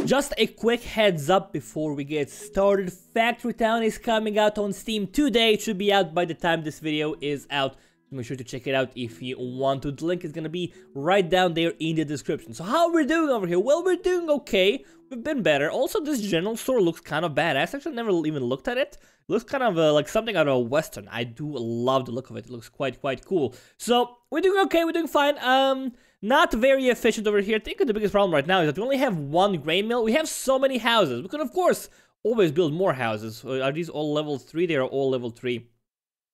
Just a quick heads up before we get started. Factory Town is coming out on Steam today. It should be out by the time this video is out. Make sure to check it out if you want to. The link is gonna be right down there in the description. So how are we doing over here? Well, we're doing okay. We've been better. Also, this general store looks kind of badass. Actually, I never even looked at it. It looks kind of like something out of a Western. I do love the look of it. It looks quite cool. So we're doing okay. We're doing fine. Not very efficient over here. I think the biggest problem right now is that we only have one grain mill. We have so many houses. We could, of course, always build more houses. Are these all level 3? They are all level 3.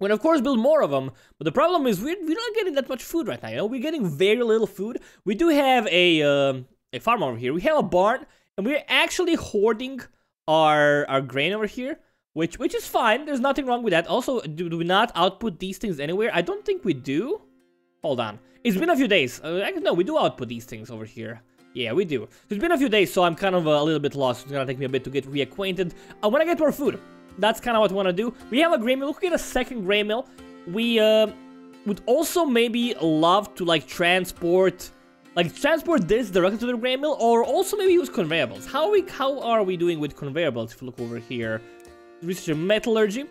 We can, of course, build more of them, but the problem is we're not getting that much food right now, you know? We're getting very little food. We do have a farm over here. We have a barn, and we're actually hoarding our grain over here, which is fine. There's nothing wrong with that. Also, do we not output these things anywhere? I don't think we do. Hold on. It's been a few days. Actually, no, we do output these things over here. Yeah, we do. It's been a few days, so I'm kind of a little bit lost. It's gonna take me a bit to get reacquainted. I want to get more food. That's kind of what we want to do. We have a grain mill. We could get a second grain mill. We would also maybe love to like transport this directly to the grain mill, or also maybe use conveyor belts. How are we doing with conveyor belts? If you look over here, research metallurgy,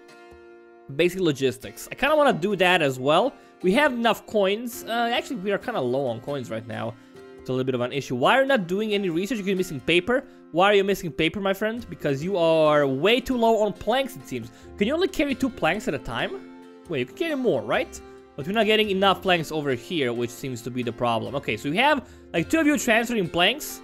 basic logistics. I kind of want to do that as well. We have enough coins. Actually, we are kind of low on coins right now. It's a little bit of an issue. Why are you not doing any research? You're missing paper. Why are you missing paper, my friend? Because you are way too low on planks, it seems. Can you only carry 2 planks at a time? Wait, you can carry more, right? But we're not getting enough planks over here, which seems to be the problem. Okay, so we have like 2 of you transferring planks,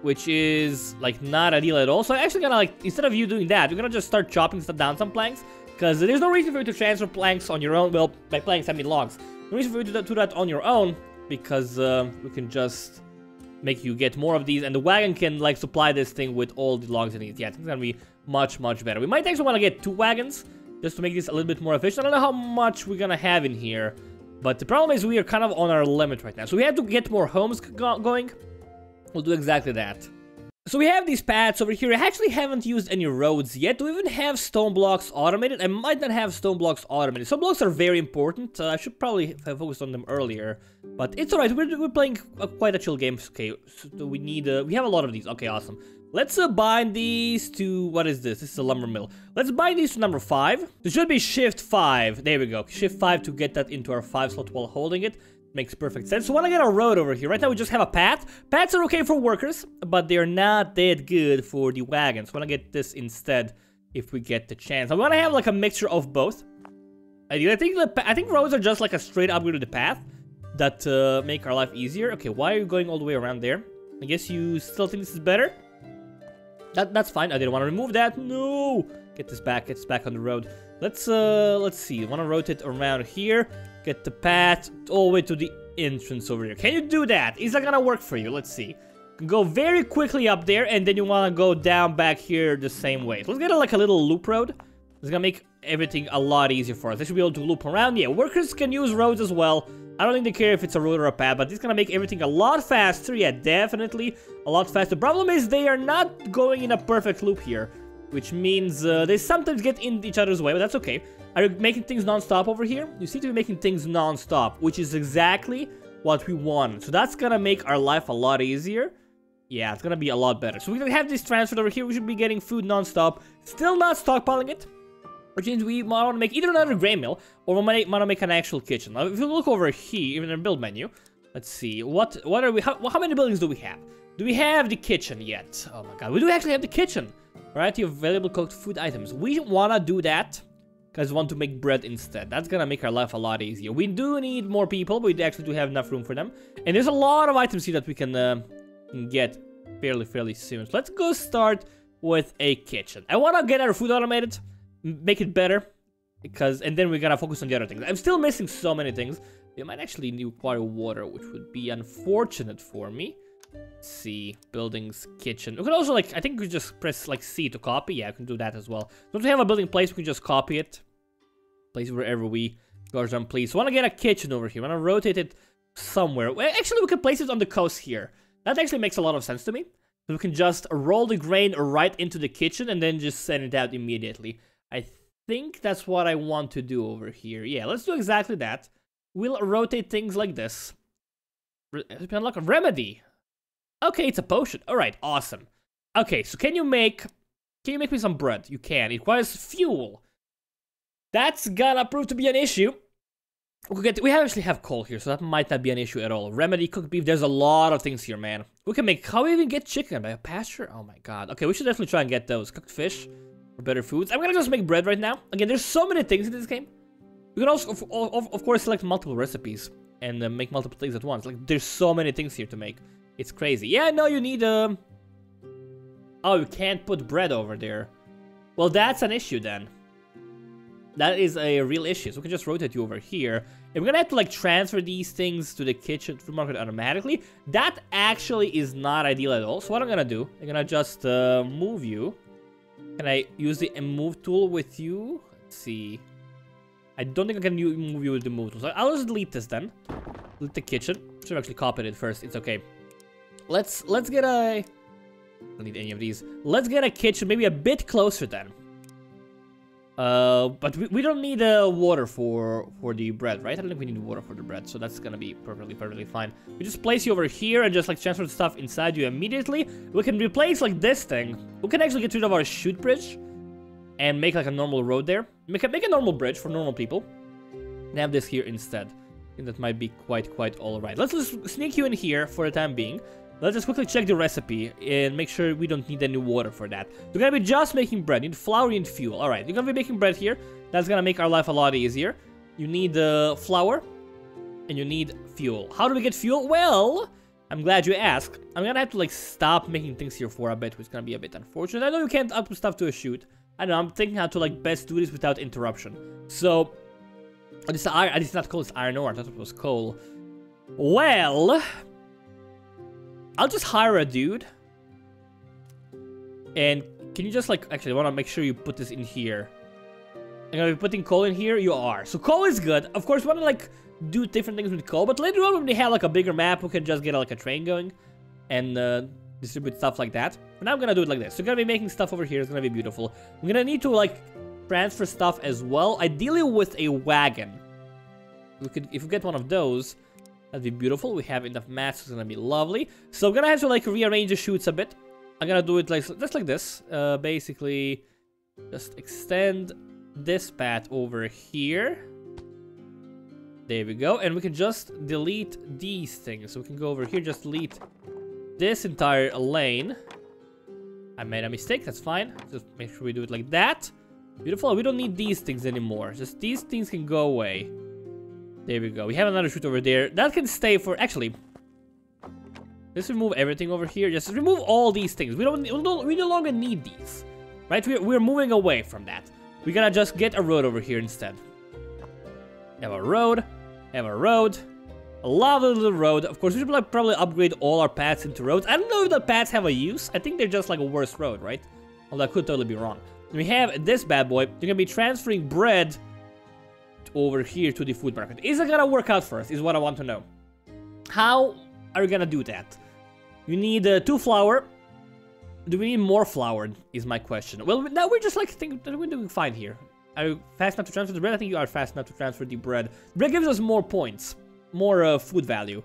which is like not ideal at all. So I'm actually gonna like, instead of you doing that, we're gonna just start chopping down some planks, because there's no reason for you to transfer planks on your own. Well, by planks I mean logs. No reason for you to do that on your own, because we can just make you get more of these, and the wagon can like supply this thing with all the logs it needs. Yeah, I think it's gonna be much better. We might actually want to get 2 wagons just to make this a little bit more efficient. I don't know how much we're gonna have in here, but the problem is we are kind of on our limit right now, so we have to get more homes going. We'll do exactly that. So we have these paths over here. I actually haven't used any roads yet. Do we even have stone blocks automated? I might not have stone blocks automated. Stone blocks are very important. I should probably have focused on them earlier. But it's alright. We're playing quite a chill game. Okay, so we need... we have a lot of these. Okay, awesome. Let's bind these to... What is this? This is a lumber mill. Let's bind these to number 5. It should be shift 5. There we go. Shift 5 to get that into our 5 slot while holding it. Makes perfect sense. So when I get a road over here, right now we just have a path. Paths are okay for workers, but they're not that good for the wagons. So I want to get this instead if we get the chance. I want to have like a mixture of both. I think roads are just like a straight upgrade to the path that make our life easier. Okay, why are you going all the way around there? I guess you still think this is better? That's fine. I didn't want to remove that. No! Get this back on the road. Let's see. I want to rotate around here. Get the path all the way to the entrance over here. Can you do that? Is that gonna work for you? Let's see. Go very quickly up there, and then you want to go down back here the same way. So let's get like a little loop road. It's gonna make everything a lot easier for us. They should be able to loop around. Yeah, workers can use roads as well. I don't think they care if it's a road or a path, but it's gonna make everything a lot faster. Yeah, definitely a lot faster. The problem is they are not going in a perfect loop here, which means they sometimes get in each other's way, but that's okay. Are you making things non-stop over here? You seem to be making things non-stop, which is exactly what we want. So that's gonna make our life a lot easier. Yeah, it's gonna be a lot better. So we have this transferred over here. We should be getting food non-stop. Still not stockpiling it, which means we might want to make either another grain mill, or we might want to make an actual kitchen. Now, if you look over here, even in our build menu, let's see, what are we, how many buildings do we have? Do we have the kitchen yet? Oh my god, we do actually have the kitchen. Variety of available cooked food items. We want to do that, because we want to make bread instead. That's gonna make our life a lot easier. We do need more people, but we actually do have enough room for them. And there's a lot of items here that we can get fairly soon. So let's go start with a kitchen. I want to get our food automated, make it better, and then we're gonna focus on the other things. I'm still missing so many things. They might actually require water, which would be unfortunate for me. Let's see, buildings, kitchen. We can also like, I think we just press like C to copy. Yeah, I can do that as well. So if we have a building place, we can just copy it. Place wherever we go on, please. So I want to get a kitchen over here. I want to rotate it somewhere. Well, actually, we can place it on the coast here. That actually makes a lot of sense to me. So we can just roll the grain right into the kitchen and then just send it out immediately. I think that's what I want to do over here. Yeah, let's do exactly that. We'll rotate things like this. Unlock a remedy. Okay, it's a potion. Alright, awesome. Okay, so can you make me some bread? You can. It requires fuel. That's gonna prove to be an issue. We actually have coal here, so that might not be an issue at all. Remedy, cooked beef, there's a lot of things here, man. We can make, how do we even get chicken? By a pasture? Oh my god. Okay, we should definitely try and get those. Cooked fish, for better foods. I'm gonna just make bread right now. Again, there's so many things in this game. We can also, of course, select multiple recipes and make multiple things at once. Like, there's so many things here to make. It's crazy. Yeah, no, you need, oh, you can't put bread over there. Well, that's an issue then. That is a real issue. So we can just rotate you over here. And we're gonna have to like transfer these things to the kitchen food market automatically. That actually is not ideal at all. So what I'm gonna do, I'm gonna just move you. Can I use the move tool with you? Let's see. I don't think I can move you with the move tool. So I'll just delete this then. Delete the kitchen. Should have actually copied it first. It's okay. Let's get a... I don't need any of these. Let's get a kitchen maybe a bit closer then. But we don't need water for the bread, right? I don't think we need water for the bread, so that's gonna be perfectly fine. We just place you over here and just like transfer the stuff inside you immediately. We can replace like this thing. We can actually get rid of our chute bridge and make like a normal road there. Make a normal bridge for normal people. And have this here instead. I think that might be quite alright. Let's just sneak you in here for the time being. Let's just quickly check the recipe and make sure we don't need any water for that. We're gonna be just making bread. You need flour, you need fuel. Alright, you're gonna be making bread here. That's gonna make our life a lot easier. You need flour and you need fuel. How do we get fuel? Well, I'm glad you asked. I'm gonna have to like stop making things here for a bit, which is gonna be a bit unfortunate. I know you can't output stuff to a chute. I don't know, I'm thinking how to like best do this without interruption. So, this is not coal, it's iron ore. I thought it was coal. Well... I'll just hire a dude. And can you just like... Actually, I want to make sure you put this in here. I'm going to be putting coal in here. You are. So coal is good. Of course, we want to like do different things with coal. But later on, when we have like a bigger map, we can just get like a train going. And distribute stuff like that. But now I'm going to do it like this. So we're going to be making stuff over here. It's going to be beautiful. We're going to need to like transfer stuff as well. Ideally with a wagon. We could, if we get one of those... That'd be beautiful. We have enough mats. It's gonna be lovely. So I'm gonna have to like rearrange the chutes a bit. I'm gonna do it like just like this. Basically, just extend this path over here. There we go. And we can just delete these things. So we can go over here, just delete this entire lane. I made a mistake. That's fine. Just make sure we do it like that. Beautiful. We don't need these things anymore. Just these things can go away. There we go. We have another chute over there. That can stay for... Actually, let's remove everything over here. Just remove all these things. We no longer need these. Right? We're moving away from that. We're gonna just get a road over here instead. Have a road. Have a road. A lovely little road. Of course, we should like, probably upgrade all our paths into roads. I don't know if the paths have a use. I think they're just like a worse road, right? Although I could totally be wrong. We have this bad boy. You're gonna be transferring bread over here to the food market. Is it gonna work out for us, is what I want to know. How are you gonna do that? You need 2 flour. Do we need more flour, is my question. Well, now we're just like, think that we're doing fine here. Are you fast enough to transfer the bread? I think you are fast enough to transfer the bread. Bread gives us more points, more food value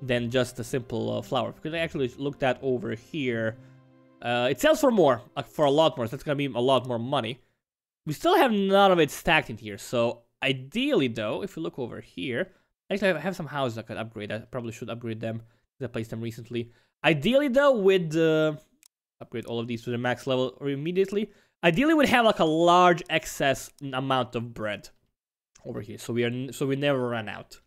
than just a simple flour. Because I actually looked at over here. It sells for more, like for a lot more, so that's gonna be a lot more money. We still have none of it stacked in here, so ideally, though, if you look over here, actually I have some houses I could upgrade. I probably should upgrade them because I placed them recently. Ideally, though, with upgrade all of these to the max level or immediately. Ideally, we'd have like a large excess amount of bread over here, so we never run out.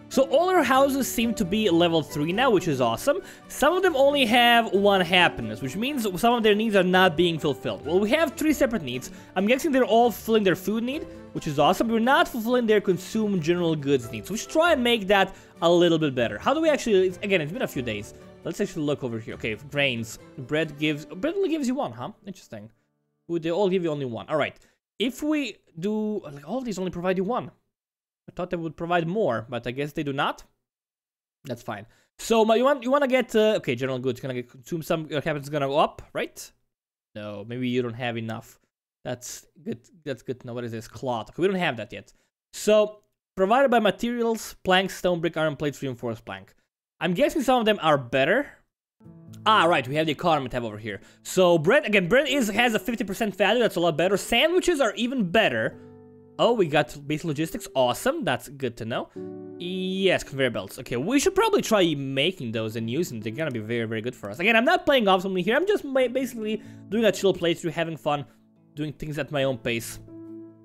So all our houses seem to be level 3 now, which is awesome. Some of them only have 1 happiness, which means some of their needs are not being fulfilled. Well, we have 3 separate needs. I'm guessing they're all fulfilling their food need, which is awesome. We're not fulfilling their consume general goods needs. So we should try and make that a little bit better. How do we actually... Again, it's been a few days. Let's actually look over here. Okay, grains. Bread only gives you 1, huh? Interesting. Would they all give you only 1? Alright. If we do... Like, all of these only provide you 1. I thought they would provide more, but I guess they do not. That's fine. So you want to get okay, general goods. Gonna get consume some. Your capital's gonna go up, right? No, maybe you don't have enough. That's good. That's good. Now what is this? Cloth. Okay, we don't have that yet. So provided by materials: plank, stone, brick, iron, plate, reinforced plank. I'm guessing some of them are better Ah, right, we have the economy tab over here. So bread, again, bread has a 50% value, that's a lot better. Sandwiches are even better. Oh, we got basic logistics, awesome, that's good to know. Yes, conveyor belts. Okay, we should probably try making those and using them. They're gonna be very, very good for us. Again, I'm not playing optimally here, I'm just basically doing a chill playthrough, having fun, doing things at my own pace.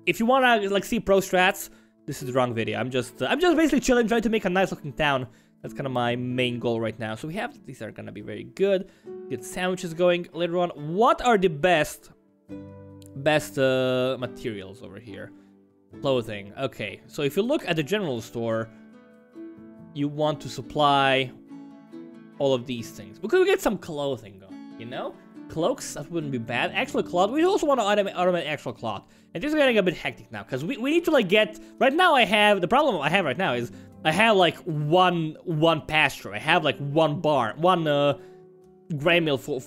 If you wanna, like, see pro strats, this is the wrong video. I'm just basically chilling, trying to make a nice looking town. That's kind of my main goal right now. So we have, these are gonna be very good. Get sandwiches going later on. What are the best materials over here? Clothing. Okay, so if you look at the general store, you want to supply all of these things. We could get some clothing going, you know? Cloaks, that wouldn't be bad. Actual cloth, we also want to automate actual cloth. And this is getting a bit hectic now, because we need to, like, get... Right now the problem I have right now is I have, like, one pasture. I have, like, one barn, one grain mill for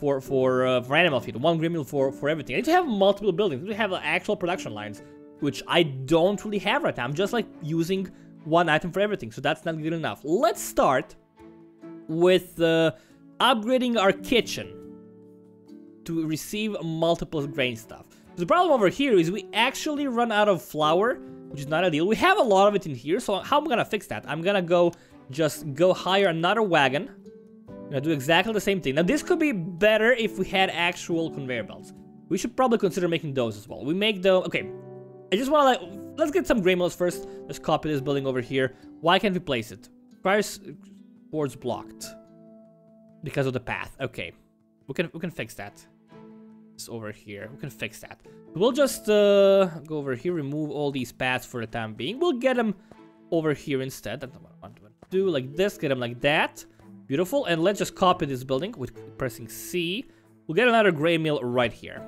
animal feed, one grain mill for everything. I need to have multiple buildings. We have actual production lines, which I don't really have right now. I'm just, like, using one item for everything, so that's not good enough. Let's start with upgrading our kitchen to receive multiple grain stuff. The problem over here is we actually run out of flour, which is not ideal. We have a lot of it in here, so how am I gonna fix that? I'm gonna just go hire another wagon. I'm gonna do exactly the same thing. Now this could be better if we had actual conveyor belts. We should probably consider making those as well. We make the, okay. I just wanna, like, let's get some grain mills first. Let's copy this building over here. Why can't we place it? Requires boards blocked because of the path. Okay, we can fix that. Over here, we can fix that. We'll just go over here, remove all these paths for the time being. We'll get them over here instead. That's what I want to do, like this, get them like that. Beautiful. And let's just copy this building with pressing C. We'll get another gray mill right here.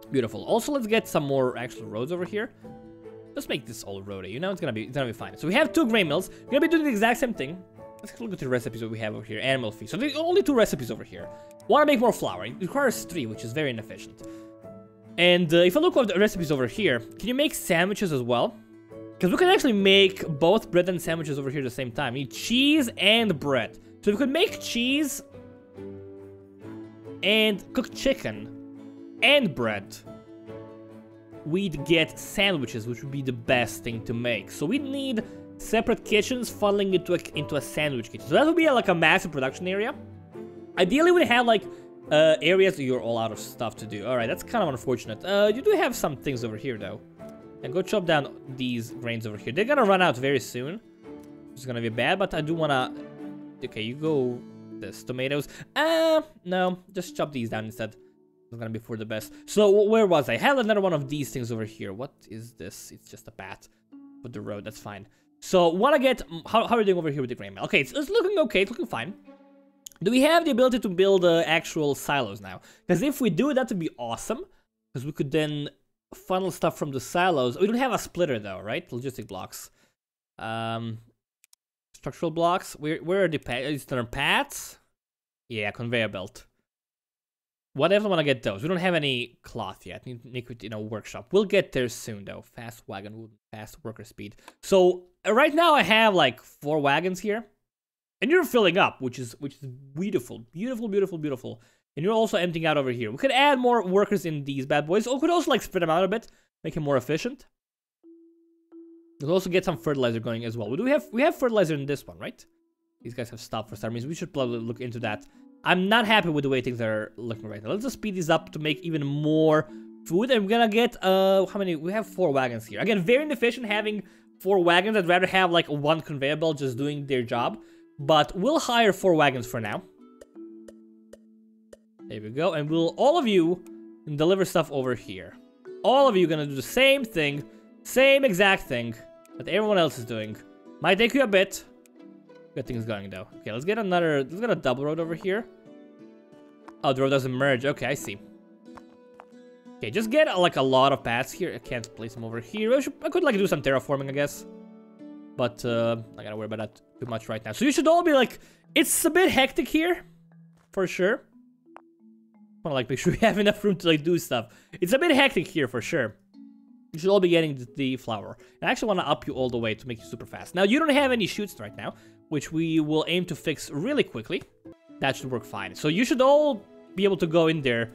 Beautiful. Also, let's get some more actual roads over here. Let's make this all roady, you know, it's gonna be fine. So we have 2 gray mills. We're gonna be doing the exact same thing. Let's look at the recipes that we have over here. Animal feed. So there's only 2 recipes over here. Want to make more flour. It requires 3, which is very inefficient. And if I look at the recipes over here, can you make sandwiches as well? Because we can actually make both bread and sandwiches over here at the same time. We need cheese and bread. So if we could make cheese and cook chicken and bread, we'd get sandwiches, which would be the best thing to make. So we need separate kitchens funneling into a sandwich kitchen. So that would be like a massive production area. Ideally, we have like areas that you're all out of stuff to do. All right, that's kind of unfortunate. You do have some things over here though. And go chop down these grains over here. They're gonna run out very soon. It's gonna be bad, but I do wanna. Okay, you go this tomatoes. No, just chop these down instead. It's gonna be for the best. So where was I? I had another one of these things over here. What is this? It's just a path with the road. That's fine. So wanna get how are you doing over here with the grain mill? Okay, it's looking okay. It's looking fine. Do we have the ability to build actual silos now? Because if we do, that would be awesome. Because we could then funnel stuff from the silos. We don't have a splitter though, right? Logistic blocks. Structural blocks. Where are the paths? Is there paths? Yeah, conveyor belt. What if I want to get those? We don't have any cloth yet. Need workshop. We'll get there soon though. Fast wagon wood, fast worker speed. So right now I have like 4 wagons here. And you're filling up, which is beautiful. Beautiful, beautiful, beautiful. And you're also emptying out over here. We could add more workers in these bad boys. Or we could also like spread them out a bit, make them more efficient. We'll also get some fertilizer going as well. We have fertilizer in this one, right? These guys have stopped for some reason. We should probably look into that. I'm not happy with the way things are looking right now. Let's just speed these up to make even more food. And we're gonna get how many? We have 4 wagons here. Again, very inefficient having 4 wagons. I'd rather have like 1 conveyor belt just doing their job. But we'll hire 4 wagons for now. There we go. And all of you can deliver stuff over here. All of you gonna do the same thing. Same exact thing that everyone else is doing. Might take you a bit. Good things going though. Okay, let's get a double road over here. Oh, the road doesn't merge. Okay, I see. Okay, just get like a lot of paths here. I can't place them over here. I could like do some terraforming, I guess. But I gotta worry about that too much right now. So you should all be like, it's a bit hectic here, for sure. I wanna like make sure we have enough room to like do stuff. It's a bit hectic here for sure. You should all be getting the flour. I actually want to up you all the way to make you super fast. Now you don't have any chutes right now, which we will aim to fix really quickly. That should work fine. So you should all be able to go in there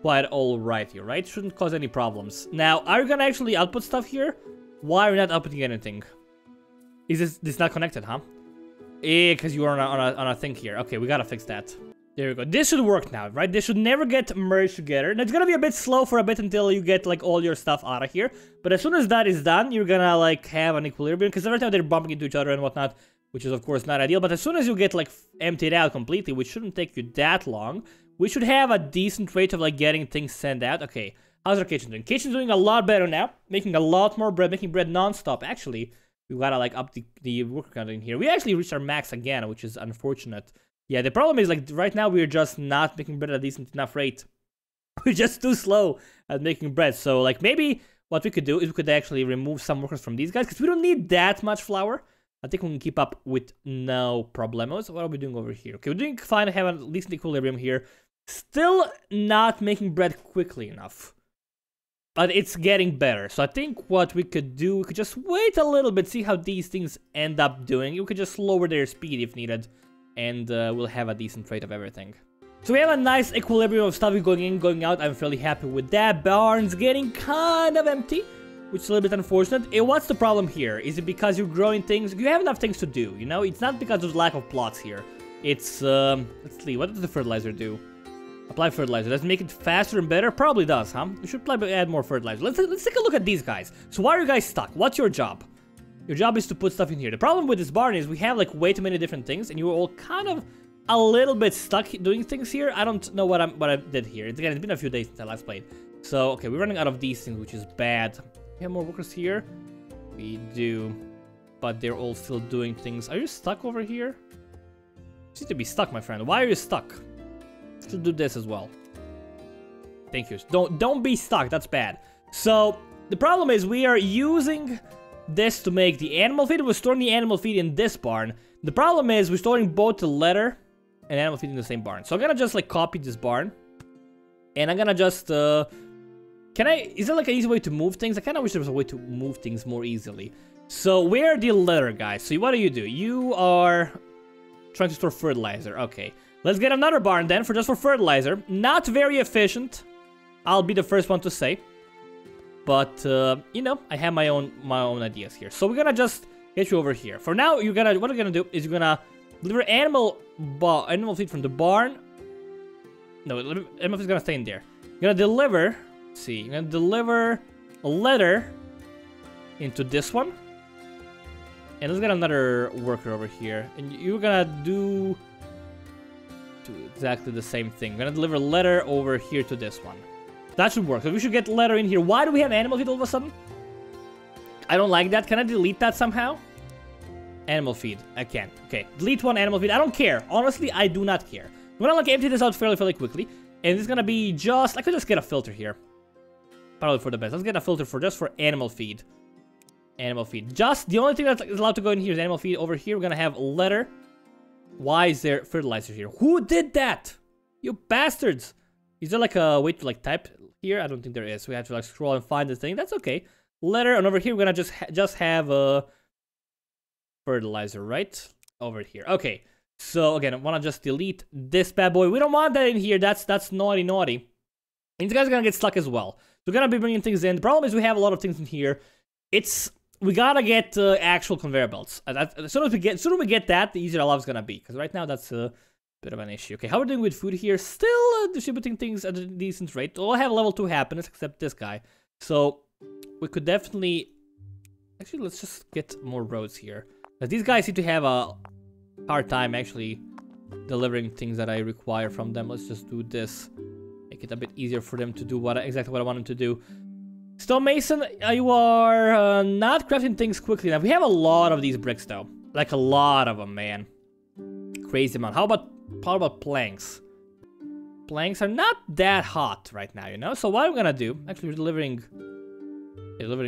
quite all right here, right? Shouldn't cause any problems. Now, are you gonna actually output stuff here? Why are you not outputting anything? Is this not connected, huh? Because you are on a thing here. Okay, we gotta fix that. There we go. This should work now, right? This should never get merged together. Now, it's gonna be a bit slow for a bit until you get, like, all your stuff out of here. But as soon as that is done, you're gonna, like, have an equilibrium. Because every time they're bumping into each other and whatnot, which is, of course, not ideal. But as soon as you get, like, emptied out completely, which shouldn't take you that long, we should have a decent rate of, like, getting things sent out. Okay, how's our kitchen doing? Kitchen's doing a lot better now. Making a lot more bread, making bread non-stop. Actually, we gotta, like, up the worker count in here. We actually reached our max again, which is unfortunate. Yeah, the problem is, like, right now we're just not making bread at a decent enough rate. We're just too slow at making bread. So, like, maybe what we could do is we could actually remove some workers from these guys, because we don't need that much flour. I think we can keep up with no problemos. What are we doing over here? Okay, we're doing fine. I have at least an equilibrium here. Still not making bread quickly enough. But it's getting better. So I think what we could do, we could just wait a little bit, see how these things end up doing. We could just lower their speed if needed. And we'll have a decent rate of everything. So we have a nice equilibrium of stuff going in, going out. I'm fairly happy with that. Barn's getting kind of empty, which is a little bit unfortunate. What's the problem here? Is it because you're growing things? You have enough things to do, you know? It's not because there's lack of plots here. It's, let's see, what does the fertilizer do? Apply fertilizer. Does it make it faster and better? Probably does, huh? We should probably add more fertilizer. Let's take a look at these guys. So why are you guys stuck? What's your job? Your job is to put stuff in here. The problem with this barn is we have, like, way too many different things, and you're all kind of a little bit stuck doing things here. I don't know what I did here. Again, it's been a few days since I last played. So, okay, we're running out of these things, which is bad. We have more workers here. We do, but they're all still doing things. Are you stuck over here? You seem to be stuck, my friend. Why are you stuck? Should do this as well. Thank you. Don't be stuck. That's bad. So the problem is we are using this to make the animal feed. We're storing the animal feed in this barn. The problem is we're storing both the leather and animal feed in the same barn. So I'm gonna just, like, copy this barn, and I'm gonna just is there, like, an easy way to move things? I kind of wish there was a way to move things more easily. So where are the leather guys? So what do? You are trying to store fertilizer. Okay, let's get another barn then for fertilizer. Not very efficient, I'll be the first one to say. But, you know, I have my own ideas here. So we're gonna just get you over here. For now, what you're gonna do is you're gonna deliver animal feed from the barn. No, animal feed is gonna stay in there. You're gonna deliver, let's see, you're gonna deliver a letter into this one. And let's get another worker over here. And you're gonna do exactly the same thing. We're gonna deliver a letter over here to this one. That should work. So we should get letter in here. Why do we have animal feed all of a sudden? I don't like that. Can I delete that somehow? Animal feed. I can. Okay. Delete one animal feed. I don't care. Honestly, I do not care. I'm gonna, like, empty this out fairly quickly. And it's gonna be just... I could just get a filter here. Probably for the best. Let's get a filter for animal feed. Animal feed. Just the only thing that's allowed to go in here is animal feed. Over here, we're gonna have letter. Why is there fertilizer here? Who did that? You bastards. Is there, like, a way to, like, type here? I don't think there is. We have to, like, scroll and find the thing. That's okay. Letter, and over here we're gonna just have a fertilizer right over here. Okay. So again, I wanna just delete this bad boy. We don't want that in here. That's naughty. And these guys are gonna get stuck as well. So we're gonna be bringing things in. The problem is we have a lot of things in here. We gotta get actual conveyor belts. As soon as we get that, the easier our life is gonna be. Because right now that's bit of an issue. Okay, how are we doing with food here? Still distributing things at a decent rate. We'll have level 2 happiness, except this guy. So we could definitely... Actually, let's just get more roads here. Because these guys seem to have a hard time actually delivering things that I require from them. Let's just do this. Make it a bit easier for them to do exactly what I want them to do. Stonemason, you are not crafting things quickly enough. We have a lot of these bricks, though. Like, a lot of them, man. Crazy amount. How about planks? Planks are not that hot right now, you know? So what I'm gonna do, actually, we're delivering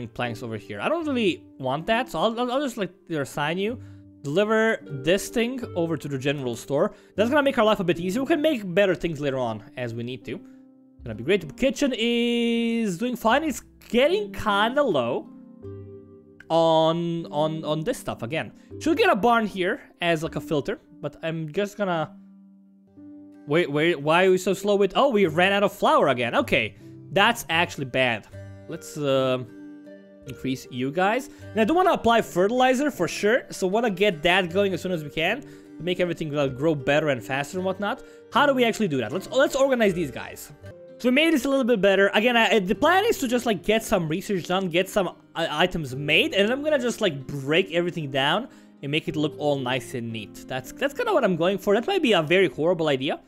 planks over here. I don't really want that, so I'll just, like, assign you. Deliver this thing over to the general store. That's gonna make our life a bit easier. We can make better things later on as we need to. It's gonna be great. The kitchen is doing fine. It's getting kinda low on this stuff again. Should get a barn here as, like, a filter, but I'm just gonna Wait, why are we so slow with... Oh, we ran out of flour again. Okay, that's actually bad. Let's increase you guys. And I do want to apply fertilizer for sure. So want to get that going as soon as we can. To make everything grow better and faster and whatnot. How do we actually do that? Let's organize these guys. So we made this a little bit better. Again, the plan is to just like get some research done, get some items made. And then I'm going to just like break everything down and make it look all nice and neat. That's kind of what I'm going for. That might be a very horrible idea.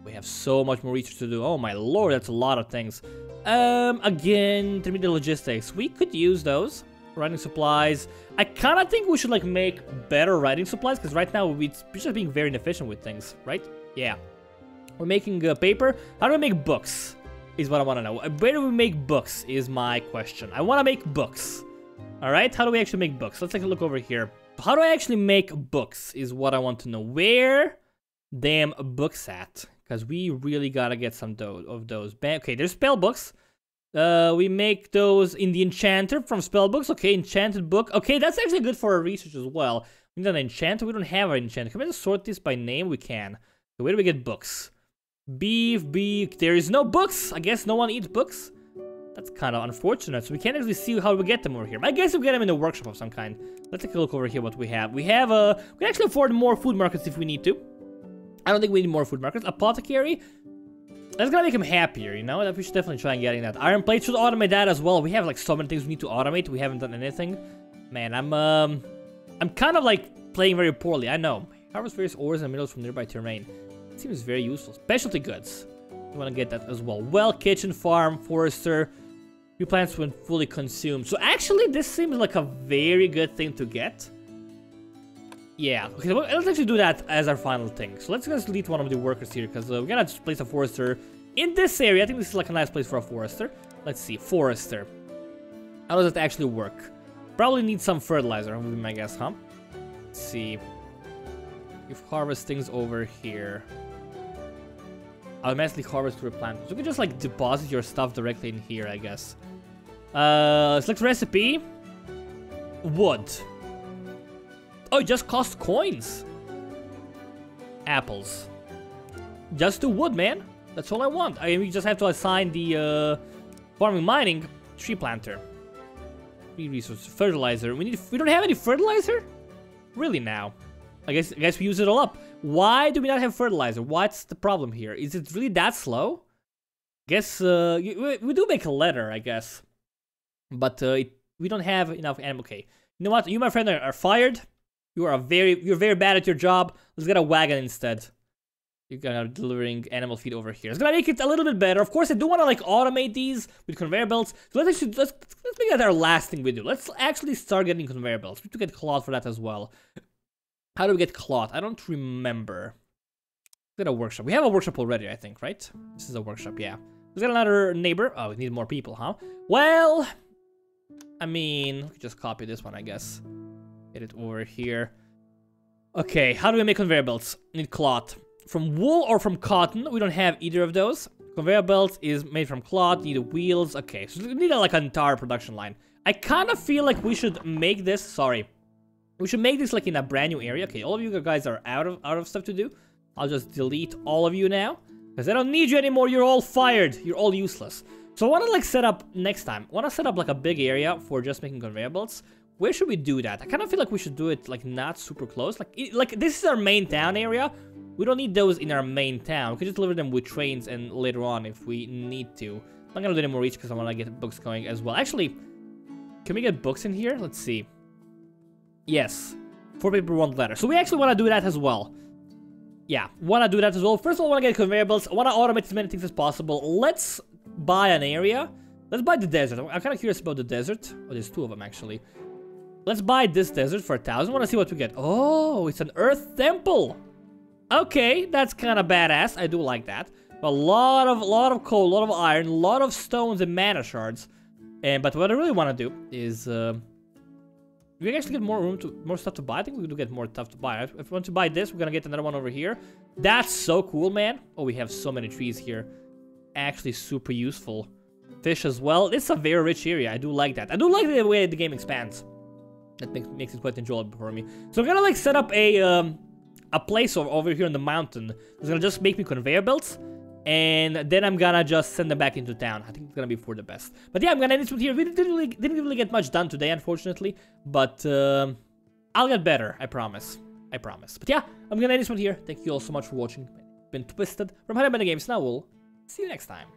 We have so much more research to do. Oh my lord, that's a lot of things. Again, intermediate logistics. We could use those. Writing supplies. I kind of think we should like make better writing supplies because right now we're just being very inefficient with things, right? Yeah. We're making paper. How do we make books? Is what I want to know. Where do we make books is my question. I want to make books. All right. How do we actually make books? Let's take a look over here. How do I actually make books is what I want to know. Where damn books at? Because we really gotta get some of those. Okay, there's spell books. We make those in the enchanter from spell books. Okay, enchanted book. Okay, that's actually good for our research as well. We need an enchanter. We don't have an enchanter. Can we just sort this by name? We can. So where do we get books? Beef. There is no books. I guess no one eats books. That's kind of unfortunate. So we can't actually see how we get them over here. I guess we get them in a workshop of some kind. Let's take a look over here what we have. We can actually afford more food markets if we need to. I don't think we need more food markets. Apothecary. That's gonna make him happier, you know? We should definitely try and getting that. Iron plate should automate that as well. We have like so many things we need to automate. We haven't done anything. Man, I'm kind of like playing very poorly. I know. Harvest various ores and minerals from nearby terrain. It seems very useful. Specialty goods. We want to get that as well. Well, kitchen, farm, forester. Few plants when fully consumed. So actually, this seems like a very good thing to get. Yeah, okay, well, let's actually do that as our final thing. So let's just delete one of the workers here, because we're gonna just place a forester in this area. I think this is like a nice place for a forester. Let's see, forester. How does it actually work? Probably need some fertilizer, would be my guess, huh? Let's see. If harvest things over here. Automatically harvest to replant. So you can just like deposit your stuff directly in here, I guess. Select recipe. Wood. Oh, it just costs coins. Apples. Just do wood, man. That's all I want. I mean, we just have to assign the farming, mining, tree planter. Free resources, fertilizer. We don't have any fertilizer? Really now? I guess we use it all up. Why do we not have fertilizer? What's the problem here? Is it really that slow? Guess we do make a letter, I guess. But we don't have enough animal. Okay. You know what? You, my friend, are fired. You're very bad at your job. Let's get a wagon instead. You're gonna delivering animal feed over here. It's gonna make it a little bit better. Of course, I do want to like automate these with conveyor belts. So let's make that our last thing we do. Let's actually start getting conveyor belts. We need to get cloth for that as well. How do we get cloth? I don't remember. Let's get a workshop. We have a workshop already, I think, right? This is a workshop, yeah. Let's get another neighbor. Oh, we need more people, huh? Well, I mean, we could just copy this one, I guess. Get it over here. Okay, how do we make conveyor belts? Need cloth. From wool or from cotton? We don't have either of those. Conveyor belt is made from cloth. Need wheels. Okay, so we need like an entire production line. I kind of feel like we should make this. Sorry, we should make this like in a brand new area. Okay, all of you guys are out of stuff to do. I'll just delete all of you now because I don't need you anymore. You're all fired. You're all useless. So I want to like set up next time. I want to set up like a big area for just making conveyor belts. Where should we do that? I kind of feel like we should do it like not super close. Like this is our main town area. We don't need those in our main town. We could just deliver them with trains and later on if we need to. I'm not gonna do any more reach because I want to get books going as well. Actually, can we get books in here? Let's see. Yes. 4 paper, 1 letter. So we actually want to do that as well. Yeah, want to do that as well. First of all, I want to get conveyor belts. I want to automate as many things as possible. Let's buy an area. Let's buy the desert. I'm kind of curious about the desert. Oh, there's 2 of them actually. Let's buy this desert for 1,000. I want to see what we get. Oh, it's an earth temple. Okay, that's kind of badass. I do like that. A lot of coal, a lot of iron, a lot of stones and mana shards. But what I really want to do is we actually get more stuff to buy. I think we do get more stuff to buy. If we want to buy this, we're gonna get another one over here. That's so cool, man. Oh, we have so many trees here. Actually, super useful. Fish as well. It's a very rich area. I do like that. I do like the way the game expands. That makes it quite enjoyable for me. So I'm gonna like set up a a place over here on the mountain that's gonna just make me conveyor belts, and then I'm gonna just send them back into town. I think it's gonna be for the best. But yeah, I'm gonna end this one here. We didn't really get much done today, unfortunately, but I'll get better, I promise. I promise. But yeah, I'm gonna end this one here. Thank you all so much for watching. Been Twisted from HoneyBunnyGames. Now we'll see you next time.